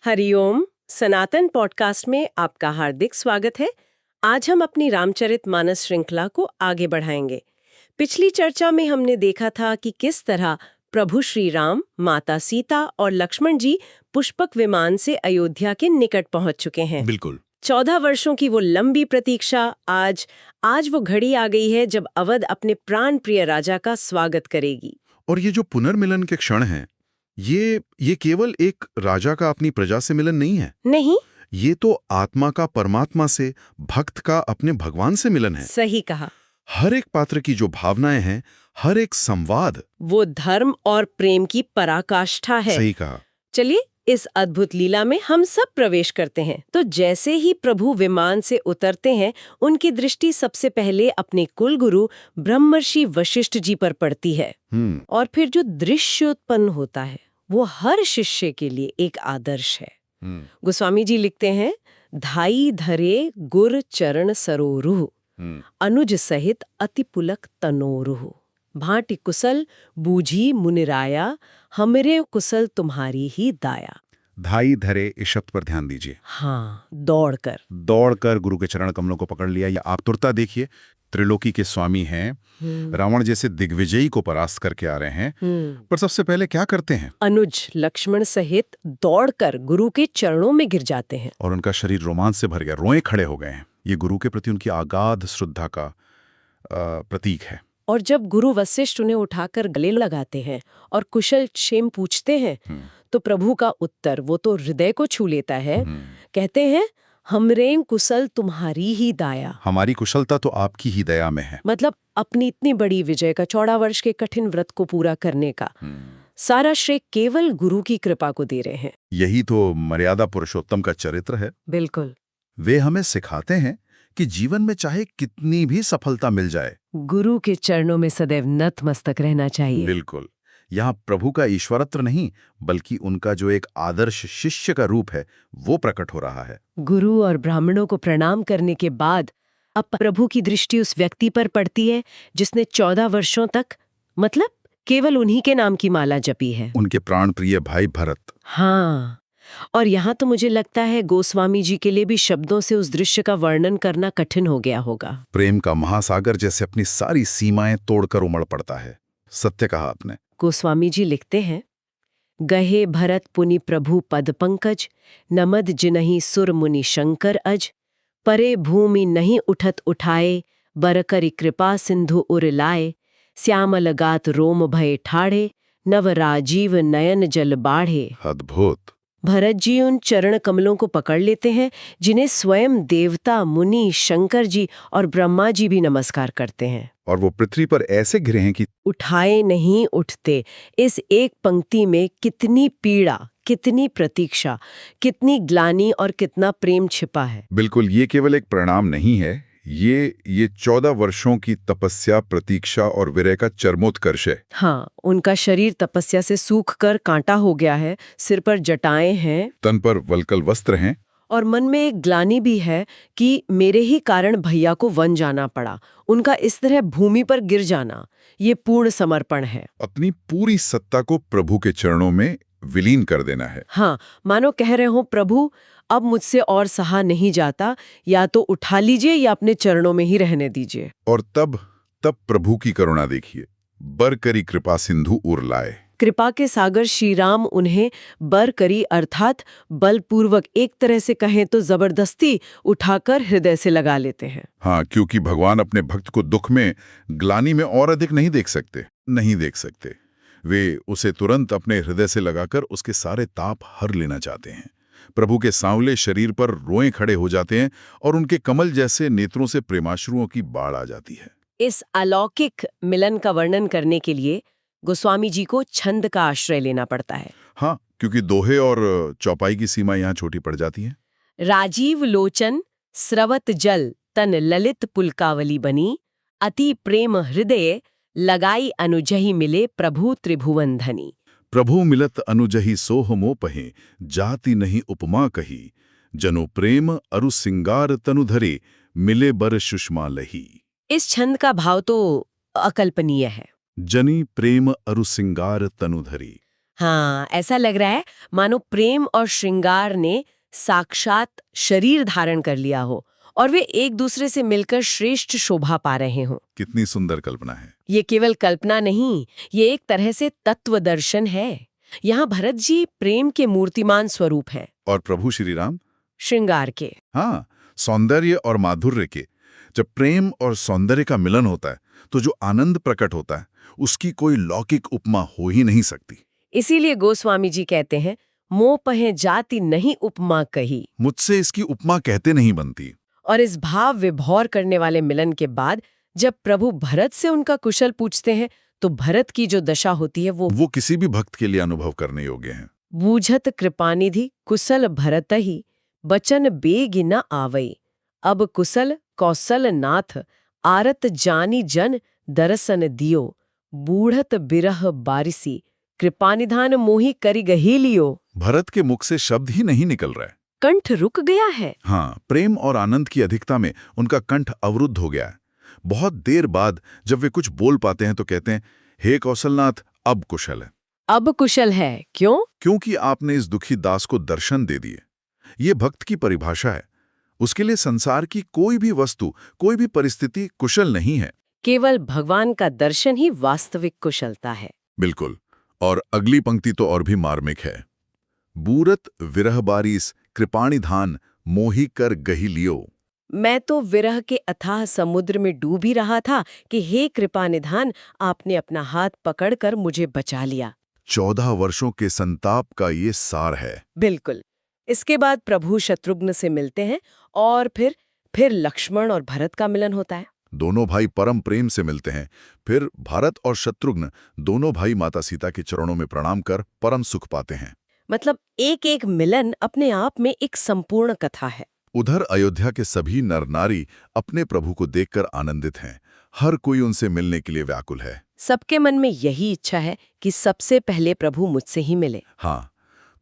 हरिओम। सनातन podcast में आपका हार्दिक स्वागत है। आज हम अपनी रामचरितमानस श्रृंखला को आगे बढ़ाएंगे। पिछली चर्चा में हमने देखा था कि किस तरह प्रभु श्री राम, माता सीता और लक्ष्मण जी पुष्पक विमान से अयोध्या के निकट पहुंच चुके हैं। बिल्कुल। 14 वर्षों की वो लंबी प्रतीक्षा आज वो घड़ी आ गई है जब अवध अपने प्राण प्रिय राजा का स्वागत करेगी। और ये जो पुनर्मिलन के क्षण हैं, ये केवल एक राजा का अपनी प्रजा से मिलन नहीं है। नहीं, ये तो आत्मा का परमात्मा से, भक्त का अपने भगवान से मिलन है। सही कहा। हर एक पात्र की जो भावनाएं हैं, हर एक संवाद, वो धर्म और प्रेम की पराकाष्ठा है। सही कहा। चलिए इस अद्भुत लीला में हम सब प्रवेश करते हैं। तो जैसे ही प्रभु विमान से उतरते हैं, उनकी दृष्टि सबसे पहले अपने कुलगुरु ब्रह्मर्षि वशिष्ठ जी पर पड़ती है। और फिर जो दृश्य उत्पन्न होता है वो हर शिष्य के लिए एक आदर्श है। गोस्वामी जी लिखते हैं, धाई धरे गुर चरण सरोरुह, अनुज सहित अति पुलक तनोरुह, भांति कुशल बूझी मुनिराया, हमरे कुशल तुम्हारी ही दाया। धाई धरे इस शब्द पर ध्यान दीजिए। हाँ, दौड़कर गुरु के चरण कमलों को पकड़ लिया। या आतुरता देखिए, त्रिलोकी के स्वामी हैं, रावण जैसे दिग्विजयी को परास्त करके आ रहे हैं, पर सबसे पहले क्या करते हैं? अनुज लक्ष्मण सहित दौड़कर गुरु के चरणों में गिर जाते हैं। और उनका शरीर रोमांच से भर गया, रोए खड़े हो गए हैं। ये गुरु के प्रति उनकी अगाध श्रद्धा का प्रतीक है। और जब गुरु वशिष्ठ उन्हें उठाकर गले लगाते हैं और कुशल क्षेम पूछते हैं, तो प्रभु का उत्तर वो तो हृदय को छू लेता है। कहते हैं, हमरे कुशल तुम्हारी ही दाया। हमारी कुशलता तो आपकी ही दया में है। मतलब अपनी इतनी बड़ी विजय का, 14 वर्ष के कठिन व्रत को पूरा करने का सारा श्रेय केवल गुरु की कृपा को दे रहे हैं। यही तो मर्यादा पुरुषोत्तम का चरित्र है। बिल्कुल। वे हमें सिखाते हैं कि जीवन में चाहे कितनी भी सफलता मिल जाए, गुरु के चरणों में सदैव नतमस्तक रहना चाहिए। बिल्कुल। यहाँ प्रभु का ईश्वरत्व नहीं, बल्कि उनका जो एक आदर्श शिष्य का रूप है वो प्रकट हो रहा है। गुरु और ब्राह्मणों को प्रणाम करने के बाद अब प्रभु की दृष्टि उस व्यक्ति पर पड़ती है जिसने 14 वर्षों तक, मतलब केवल उन्हीं के नाम की माला जपी है, उनके प्राण प्रिय भाई भरत। हाँ, और यहाँ तो मुझे लगता है गोस्वामी जी के लिए भी शब्दों से उस दृश्य का वर्णन करना कठिन हो गया होगा। प्रेम का महासागर जैसे अपनी सारी सीमाएं तोड़कर उमड़ पड़ता है। सत्य कहा आपने। गोस्वामी जी लिखते हैं, गहे भरत पुनि प्रभु पद पंकज, नमद जिनहि सुर मुनि शंकर अज, परे भूमि नहीं उठत उठाए, बरकरि कृपा सिंधु उर लाए, श्यामल गात रोम भय ठाढ़े, नव राजीव नयन जल बाढ़े। अद्भुत। भरत जी उन चरण कमलों को पकड़ लेते हैं जिन्हें स्वयं देवता, मुनि, शंकर जी और ब्रह्मा जी भी नमस्कार करते हैं। और वो पृथ्वी पर ऐसे गिरे हैं कि उठाए नहीं उठते। इस एक पंक्ति में कितनी पीड़ा, कितनी प्रतीक्षा, कितनी ग्लानि और कितना प्रेम छिपा है। बिल्कुल, ये केवल एक प्रणाम नहीं है, ये 14 वर्षों की तपस्या, प्रतीक्षा और विरह का चरमोत्कर्ष है। हाँ, उनका शरीर तपस्या से सूख कर कांटा हो गया है, सिर पर जटाएं हैं, तन पर वल्कल वस्त्र हैं, और मन में एक ग्लानि भी है कि मेरे ही कारण भैया को वन जाना पड़ा। उनका इस तरह भूमि पर गिर जाना, ये पूर्ण समर्पण है। अपनी पूरी सत्ता को प्रभु के चरणों में विलीन कर देना है। हाँ, मानो कह रहे हो, प्रभु अब मुझसे और सहा नहीं जाता, या तो उठा लीजिए या अपने चरणों में ही रहने दीजिए। और तब प्रभु की करुणा देखिए, बर करी कृपा सिंधु उर लाए। कृपा के सागर श्री राम उन्हें बर करी, अर्थात बलपूर्वक, एक तरह से कहें तो जबरदस्ती उठाकर हृदय से लगा लेते हैं। हाँ, क्योंकि भगवान अपने भक्त को दुख में, ग्लानि में और अधिक नहीं देख सकते। वे उसे तुरंत अपने हृदय से लगाकर उसके सारे ताप हर लेना चाहते हैं। प्रभु के सांवले शरीर पर रोएं खड़े हो जाते हैं और उनके कमल जैसे नेत्रों से प्रेमाश्रुओं की बाढ़ आ जाती है। इस अलौकिक मिलन का वर्णन करने के लिए गोस्वामी जी को छंद का आश्रय लेना पड़ता है। हाँ, क्योंकि दोहे और चौपाई की सीमा यहाँ छोटी पड़ जाती है। राजीव लोचन स्रवत जल तन ललित पुलकावली बनी, अति प्रेम हृदय लगाई अनुजहि मिले प्रभु त्रिभुवन धनी। प्रभु मिलत अनुजहि सोह मोपहे, जाति नहीं उपमा कही, जनो प्रेम अरु सिंगार तनुधरे, मिले बर सुषमा लही। इस छंद का भाव तो अकल्पनीय है। जनी प्रेम अरु सिंगार तनुधरी। हाँ, ऐसा लग रहा है मानो प्रेम और श्रृंगार ने साक्षात शरीर धारण कर लिया हो और वे एक दूसरे से मिलकर श्रेष्ठ शोभा पा रहे हों। कितनी सुंदर कल्पना है। ये केवल कल्पना नहीं, ये एक तरह से तत्व दर्शन है। यहाँ भरत जी प्रेम के मूर्तिमान स्वरूप हैं और प्रभु श्री राम? श्रृंगार के। हाँ, सौंदर्य और माधुर्य के। जब प्रेम और सौंदर्य का मिलन होता है तो जो आनंद प्रकट होता है उसकी कोई लौकिक उपमा हो ही नहीं सकती। इसीलिए गोस्वामी जी कहते हैं, मोह पहे जाति नहीं उपमा कही। मुझसे इसकी उपमा कहते नहीं बनती। और इस भाव विभोर करने वाले मिलन के बाद जब प्रभु भरत से उनका कुशल पूछते हैं तो भरत की जो दशा होती है वो किसी भी भक्त के लिए अनुभव करने योग्य है। बूझत कृपानिधि कुशल भरत ही बचन बेग न आवई। अब कुशल कौशल नाथ आरत जानी जन दरसन दियो। बूढ़त बिरह बारिसी कृपानिधान मोहि करि गही लियो। भरत के मुख से शब्द ही नहीं निकल रहा है। कंठ रुक गया है। हाँ, प्रेम और आनंद की अधिकता में उनका कंठ अवरुद्ध हो गया है। बहुत देर बाद जब वे कुछ बोल पाते हैं तो कहते हैं, हे कौशलनाथ, अब कुशल है। अब कुशल है क्यों? क्योंकि आपने इस दुखी दास को दर्शन दे दिए। ये भक्त की परिभाषा है। उसके लिए संसार की कोई भी वस्तु, कोई भी परिस्थिति कुशल नहीं है। केवल भगवान का दर्शन ही वास्तविक कुशलता है। बिल्कुल। और अगली पंक्ति तो और भी मार्मिक है। बूरत विरह बारिस कृपाणिधान मोहि कर गही लियो। मैं तो विरह के अथाह समुद्र में डूब ही रहा था कि हे कृपानिधान, आपने अपना हाथ पकड़कर मुझे बचा लिया। 14 वर्षों के संताप का ये सार है। बिल्कुल। इसके बाद प्रभु शत्रुघ्न से मिलते हैं और फिर लक्ष्मण और भरत का मिलन होता है। दोनों भाई परम प्रेम से मिलते हैं। फिर भारत और शत्रुघ्न दोनों भाई माता सीता के चरणों में प्रणाम कर परम सुख पाते हैं। मतलब एक एक मिलन अपने आप में एक संपूर्ण कथा है। उधर अयोध्या के सभी नर नारी अपने प्रभु को देखकर आनंदित हैं। हर कोई उनसे मिलने के लिए व्याकुल है। सबके मन में यही इच्छा है कि सबसे पहले प्रभु मुझसे ही मिले। हाँ,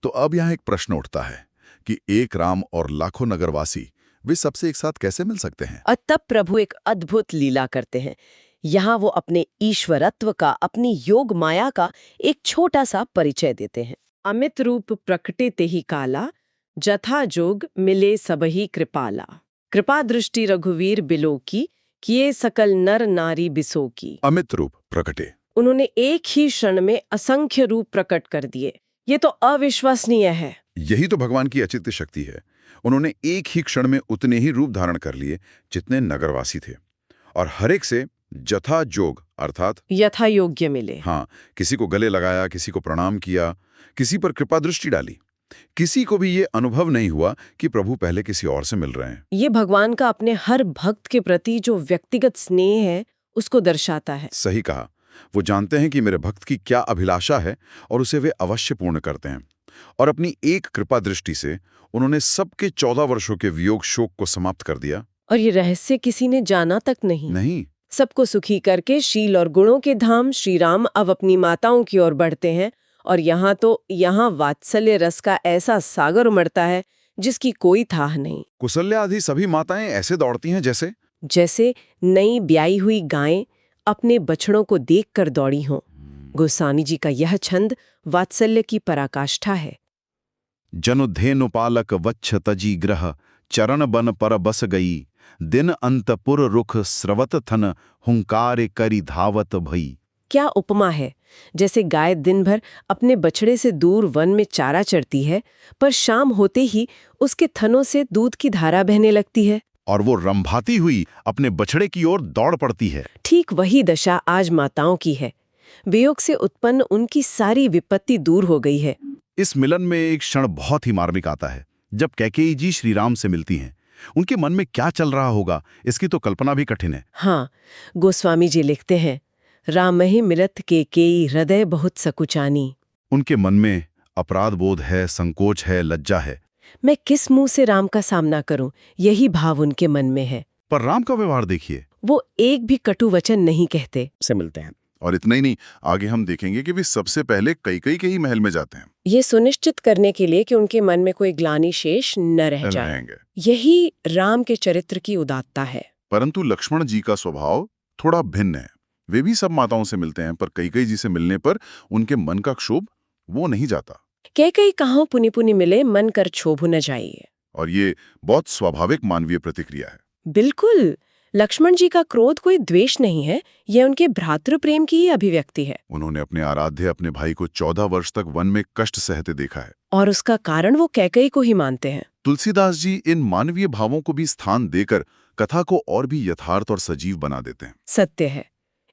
तो अब यहाँ एक प्रश्न उठता है कि एक राम और लाखों नगरवासी वे सबसे एक साथ कैसे मिल सकते हैं? और तब प्रभु एक अद्भुत लीला करते हैं। यहाँ वो अपने ईश्वरत्व का, अपनी योग माया का एक छोटा सा परिचय देते हैं। अमित रूप प्रकटे ते ही काला, जथा जोग मिले सबही कृपाला। कृपा दृष्टि रघुवीर बिलो की, किए सकल नर नारी बिसो की। अमित रूप प्रकटे। उन्होंने एक ही क्षण में असंख्य रूप प्रकट कर दिए। ये तो अविश्वसनीय है। यही तो भगवान की अचित्य शक्ति है। उन्होंने एक ही क्षण में उतने ही रूप धारण कर लिए जितने नगरवासी थे, और हर एक से जथा जोग अर्थात यथा योग्य मिले। हाँ, किसी को गले लगाया, किसी को प्रणाम किया, किसी पर कृपा दृष्टि डाली। किसी को भी ये अनुभव नहीं हुआ कि प्रभु पहले किसी और से मिल रहे हैं। ये भगवान का अपने हर भक्त के प्रति जो व्यक्तिगत स्नेह है उसको दर्शाता है। सही कहा। वो जानते हैं कि मेरे भक्त की क्या अभिलाषा है और उसे वे अवश्य पूर्ण करते हैं। और अपनी एक कृपा दृष्टि से उन्होंने सबके 14 वर्षों के वियोग शोक को समाप्त कर दिया। और ये रहस्य किसी ने जाना तक नहीं। सबको सुखी करके शील और गुणों के धाम श्री राम अब अपनी माताओं की ओर बढ़ते हैं। और यहाँ वात्सल्य रस का ऐसा सागर उमड़ता है जिसकी कोई थाह नहीं। कुशल्या आदि सभी माताएं ऐसे दौड़ती हैं जैसे नई ब्याई हुई गायें अपने बछड़ों को देखकर दौड़ी हों। गोस्वामी जी का यह छंद वात्सल्य की पराकाष्ठा है। जनुधेनुपालक वच्छ तजी ग्रह चरण बन पर बस गई। दिन अंतपुर रुख स्रवत थन हुंकार करी धावत भई। क्या उपमा है। जैसे गाय दिन भर अपने बछड़े से दूर वन में चारा चरती है, पर शाम होते ही उसके थनों से दूध की धारा बहने लगती है और वो रंभाती हुई अपने बछड़े की ओर दौड़ पड़ती है। ठीक वही दशा आज माताओं की है। वियोग से उत्पन्न उनकी सारी विपत्ति दूर हो गई है। इस मिलन में एक क्षण बहुत ही मार्मिक आता है जब कैकेयी जी श्री राम से मिलती हैं। उनके मन में क्या चल रहा होगा इसकी तो कल्पना भी कठिन है। हाँ, गोस्वामी जी लिखते हैं, राम ही मिलत केकेयी हृदय बहुत सकुचानी। उनके मन में अपराध बोध है, संकोच है, लज्जा है। मैं किस मुंह से राम का सामना करूं, यही भाव उनके मन में है। पर राम का व्यवहार देखिए, वो एक भी कटु वचन नहीं कहते। से मिलते हैं। और इतना ही नहीं, आगे हम देखेंगे कि वे सबसे पहले कैकेयी के ही महल में जाते हैं, ये सुनिश्चित करने के लिए कि उनके मन में कोई ग्लानि शेष न रह जाए। रहेंगे। यही राम के चरित्र की उदात्तता है। परंतु लक्ष्मण जी का स्वभाव थोड़ा भिन्न है। वे भी सब माताओं से मिलते हैं, पर कैकेयी जी से मिलने पर उनके मन का क्षोभ वो नहीं जाता। कैकेयी कहाँ पुनि पुनि मिले मन कर क्षोभ न जाइए। और ये बहुत स्वाभाविक मानवीय प्रतिक्रिया है। बिल्कुल, लक्ष्मण जी का क्रोध कोई द्वेष नहीं है, यह उनके भ्रातृ प्रेम की ही अभिव्यक्ति है। उन्होंने अपने आराध्य अपने भाई को 14 वर्ष तक वन में कष्ट सहते देखा है। और उसका कारण वो कैकेयी को ही मानते हैं। तुलसीदास जी इन मानवीय भावों को भी स्थान देकर कथा को और भी यथार्थ और सजीव बना देते हैं। सत्य है।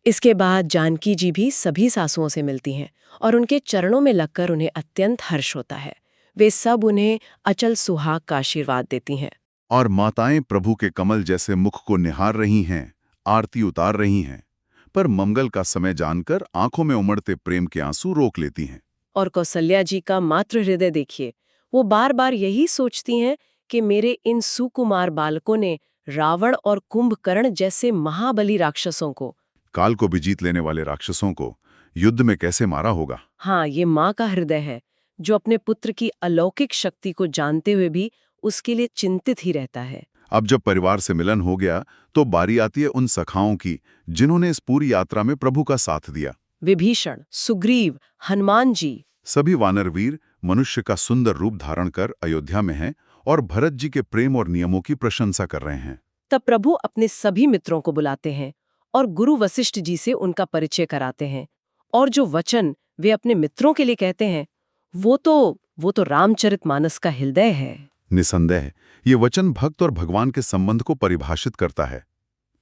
इसके बाद जानकी जी भी सभी सासुओं से मिलती हैं और उनके चरणों में लगकर उन्हें अत्यंत हर्ष होता है। वे सब उन्हें अचल सुहाग का आशीर्वाद देती हैं। और माताएं प्रभु के कमल जैसे मुख को निहार रही हैं, आरती उतार रही हैं, पर मंगल का समय जानकर आंखों में उमड़ते प्रेम के आंसू रोक लेती हैं। और कौसल्या जी का मातृ हृदय देखिए, वो बार बार यही सोचती हैं कि मेरे इन सुकुमार बालकों ने रावण और कुंभकर्ण जैसे महाबली राक्षसों को, काल को भी जीत लेने वाले राक्षसों को युद्ध में कैसे मारा होगा। हाँ, ये माँ का हृदय है जो अपने पुत्र की अलौकिक शक्ति को जानते हुए भी उसके लिए चिंतित ही रहता है। अब जब परिवार से मिलन हो गया तो बारी आती है उन सखाओं की जिन्होंने इस पूरी यात्रा में प्रभु का साथ दिया। विभीषण, सुग्रीव, हनुमान जी, सभी वानरवीर मनुष्य का सुंदर रूप धारण कर अयोध्या में हैं और भरत जी के प्रेम और नियमों की प्रशंसा कर रहे हैं। तब प्रभु अपने सभी मित्रों को बुलाते हैं और गुरु वशिष्ठ जी से उनका परिचय कराते हैं। और जो वचन वे अपने मित्रों के लिए कहते हैं, वो तो रामचरितमानस का हृदय है। निसंदेह ये वचन भक्त और भगवान के संबंध को परिभाषित करता है।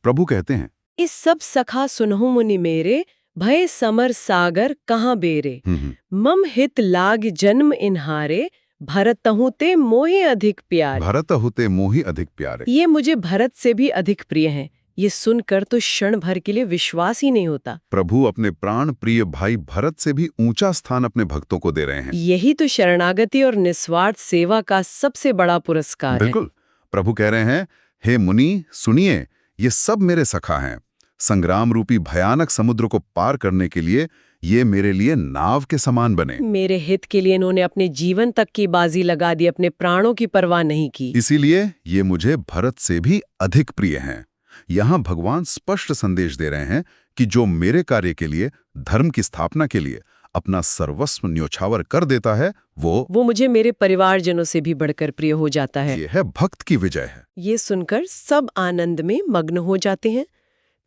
प्रभु कहते हैं, इस सब सखा सुनहु मुनि मेरे, भय समर सागर कहाँ बेरे। मम हित लाग जन्म इन्हारे, भरतहु ते मोहि अधिक प्यारे। भरत होते मोहि अधिक प्यारे। ये मुझे भरत से भी अधिक प्रिय हैं। ये सुनकर तो क्षण भर के लिए विश्वास ही नहीं होता। प्रभु अपने प्राण प्रिय भाई भरत से भी ऊंचा स्थान अपने भक्तों को दे रहे हैं। यही तो शरणागति और निस्वार्थ सेवा का सबसे बड़ा पुरस्कार है। बिल्कुल, प्रभु कह रहे हैं, हे मुनि सुनिए, ये सब मेरे सखा हैं। संग्राम रूपी भयानक समुद्र को पार करने के लिए ये मेरे लिए नाव के समान बने। मेरे हित के लिए इन्होंने अपने जीवन तक की बाजी लगा दी, अपने प्राणों की परवाह नहीं की। इसीलिए ये मुझे भरत से भी अधिक प्रिय हैं। यहाँ भगवान स्पष्ट संदेश दे रहे हैं कि जो मेरे कार्य के लिए, धर्म की स्थापना के लिए अपना सर्वस्व न्योछावर कर देता है, वो मुझे मेरे परिवारजनों से भी बढ़कर प्रिय हो जाता है। ये है भक्त की विजय है। ये सुनकर सब आनंद में मग्न हो जाते हैं।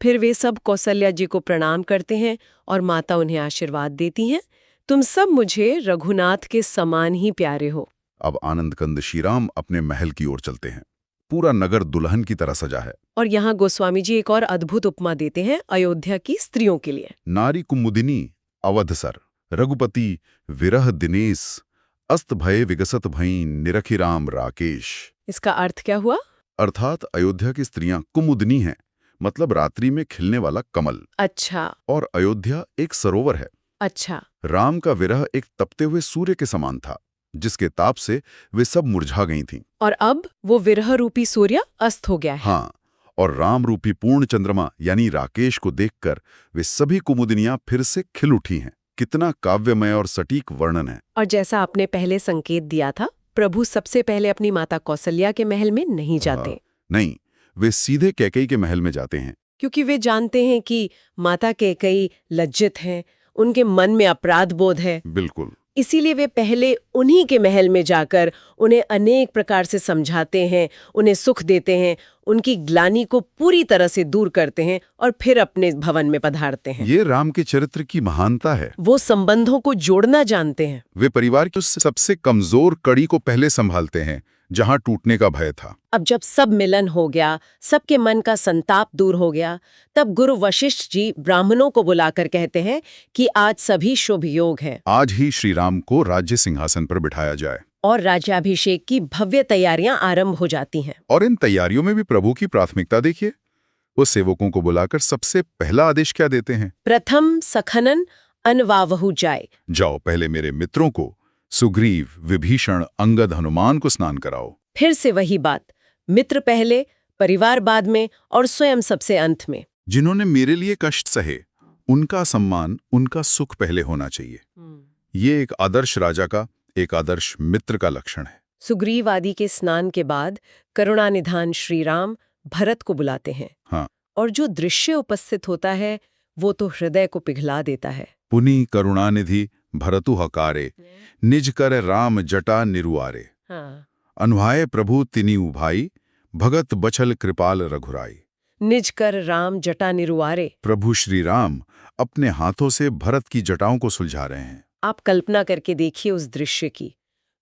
फिर वे सब कौसल्या जी को प्रणाम करते हैं और माता उन्हें आशीर्वाद देती हैं, तुम सब मुझे रघुनाथ के समान ही प्यारे हो। अब आनंद कंद श्रीराम अपने महल की ओर चलते हैं। पूरा नगर दुल्हन की तरह सजा है। और यहाँ गोस्वामी जी एक और अद्भुत उपमा देते हैं अयोध्या की स्त्रियों के लिए। नारी कुमुदिनी अवधसर, रघुपति विरह दिनेश, अस्त भय विगसत भई निरखिराम राकेश। इसका अर्थ क्या हुआ? अर्थात अयोध्या की स्त्रियां कुमुदिनी हैं, मतलब रात्रि में खिलने वाला कमल। अच्छा। और अयोध्या एक सरोवर है। अच्छा। राम का विरह एक तपते हुए सूर्य के समान था, जिसके ताप से वे सब मुरझा गई थीं। और अब वो विरह रूपी सूर्य अस्त हो गया है। हाँ, और राम रूपी पूर्ण चंद्रमा यानी राकेश को देखकर वे सभी कुमुदिनियां फिर से खिल उठी हैं। कितना काव्यमय और सटीक वर्णन है। और जैसा आपने पहले संकेत दिया था, प्रभु सबसे पहले अपनी माता कौसल्या के महल में नहीं जाते। नहीं, वे सीधे कैकेयी के महल में जाते हैं। क्योंकि वे जानते हैं कि माता कैकेयी लज्जित हैं, उनके मन में अपराध बोध है। बिल्कुल। इसीलिए वे पहले उन्हीं के महल में जाकर उन्हें अनेक प्रकार से समझाते हैं, उन्हें सुख देते हैं, उनकी ग्लानि को पूरी तरह से दूर करते हैं और फिर अपने भवन में पधारते हैं। ये राम के चरित्र की महानता है। वो संबंधों को जोड़ना जानते हैं। वे परिवार की उस सबसे कमजोर कड़ी को पहले संभालते हैं, जहां टूटने का भय था। अब जब सब मिलन हो गया, सबके मन का संताप दूर हो गया, तब गुरु वशिष्ठ जी ब्राह्मणों को बुलाकर कहते हैं कि आज सभी शुभ योग हैं। आज ही श्री राम को राज्य सिंहासन पर बिठाया जाए। और राज्याभिषेक की भव्य तैयारियां आरंभ हो जाती हैं। और इन तैयारियों में भी प्रभु की प्राथमिकता देखिए। वो सेवकों को बुलाकर सबसे पहला आदेश क्या देते हैं? प्रथम सखनन अनवावहु जाए। जाओ, पहले मेरे मित्रों को सुग्रीव, विभीषण, अंगद, हनुमान को स्नान कराओ। फिर से वही बात, मित्र पहले, परिवार बाद में और स्वयं सबसे अंत में। जिन्होंने मेरे लिए कष्ट सहे, उनका सम्मान, उनका सुख पहले होना चाहिए। ये एक आदर्श राजा का, एक आदर्श मित्र का लक्षण है। सुग्रीव आदि के स्नान के बाद करुणानिधान श्री राम भरत को बुलाते हैं। हाँ। और जो दृश्य उपस्थित होता है वो तो हृदय को पिघला देता है। पुनि करुणानिधि भरतु हकारे निज कर राम जटा निरुआरे। हाँ। अनवाय प्रभु तिनि उभाई भगत बछल कृपाल रघुराई। निज कर राम जटा निरुआरे। प्रभु श्री राम अपने हाथों से भरत की जटाओं को सुलझा रहे हैं। आप कल्पना करके देखिए उस दृश्य की।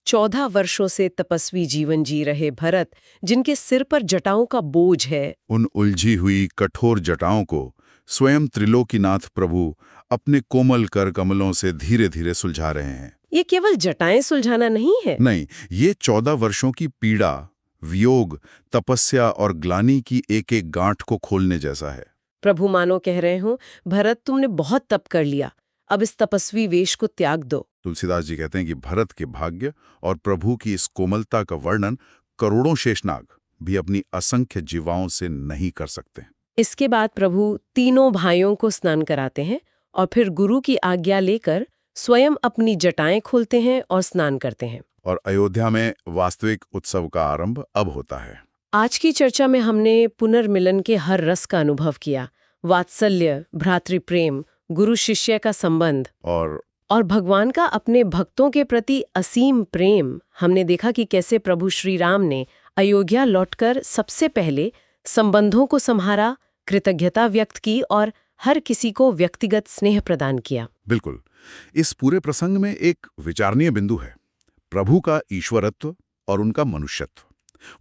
14 वर्षों से तपस्वी जीवन जी रहे भरत, जिनके सिर पर जटाओं का बोझ है। उन उलझी हुई कठोर जटाओं को स्वयं त्रिलोकीनाथ प्रभु अपने कोमल कर कमलों से धीरे धीरे सुलझा रहे हैं। ये केवल जटाएं सुलझाना नहीं है। नहीं, ये 14 वर्षों की पीड़ा, वियोग, तपस्या और ग्लानि की एक एक गांठ को खोलने जैसा है। प्रभु मानो कह रहे हो, भरत तुमने बहुत तप कर लिया, अब इस तपस्वी वेश को त्याग दो। तुलसीदास जी कहते हैं कि भरत के भाग्य और प्रभु की इस कोमलता का वर्णन करोड़ों शेषनाग भी अपनी असंख्य जीवाओं से नहीं कर सकते। इसके बाद प्रभु तीनों भाइयों को स्नान कराते हैं और फिर गुरु की आज्ञा लेकर स्वयं अपनी जटाएं खोलते हैं और स्नान करते हैं। और अयोध्या में वास्तविक उत्सव का आरंभ अब होता है। आज की चर्चा में हमने पुनर्मिलन के हर रस का अनुभव किया। वात्सल्य, भ्रातृप्रेम, गुरु शिष्य का संबंध और भगवान का अपने भक्तों के प्रति असीम प्रेम। हमने देखा कि कैसे प्रभु श्री राम ने अयोध्या लौटकर सबसे पहले संबंधों को संहारा, कृतज्ञता व्यक्त की और हर किसी को व्यक्तिगत स्नेह प्रदान किया। बिल्कुल। इस पूरे प्रसंग में एक विचारणीय बिंदु है, प्रभु का ईश्वरत्व और उनका मनुष्यत्व।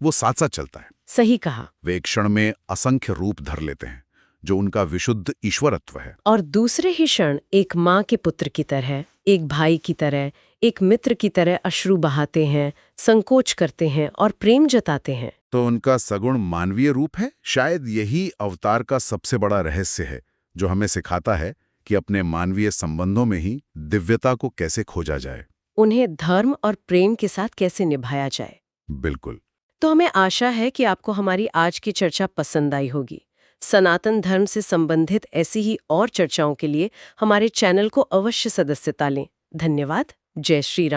वो साथ साथ चलता है। सही कहा। वे एक क्षण में असंख्य रूप धर लेते हैं, जो उनका विशुद्ध ईश्वरत्व है। और दूसरे ही क्षण एक माँ के पुत्र की तरह, एक भाई की तरह, एक मित्र की तरह अश्रु बहाते हैं, संकोच करते हैं और प्रेम जताते हैं। तो उनका सगुण मानवीय रूप है। शायद यही अवतार का सबसे बड़ा रहस्य है, जो हमें सिखाता है कि अपने मानवीय संबंधों में ही दिव्यता को कैसे खोजा जाए, उन्हें धर्म और प्रेम के साथ कैसे निभाया जाए। बिल्कुल। तो हमें आशा है कि आपको हमारी आज की चर्चा पसंद आई होगी। सनातन धर्म से संबंधित ऐसी ही और चर्चाओं के लिए हमारे चैनल को अवश्य सदस्यता लें। धन्यवाद। जय श्री राम।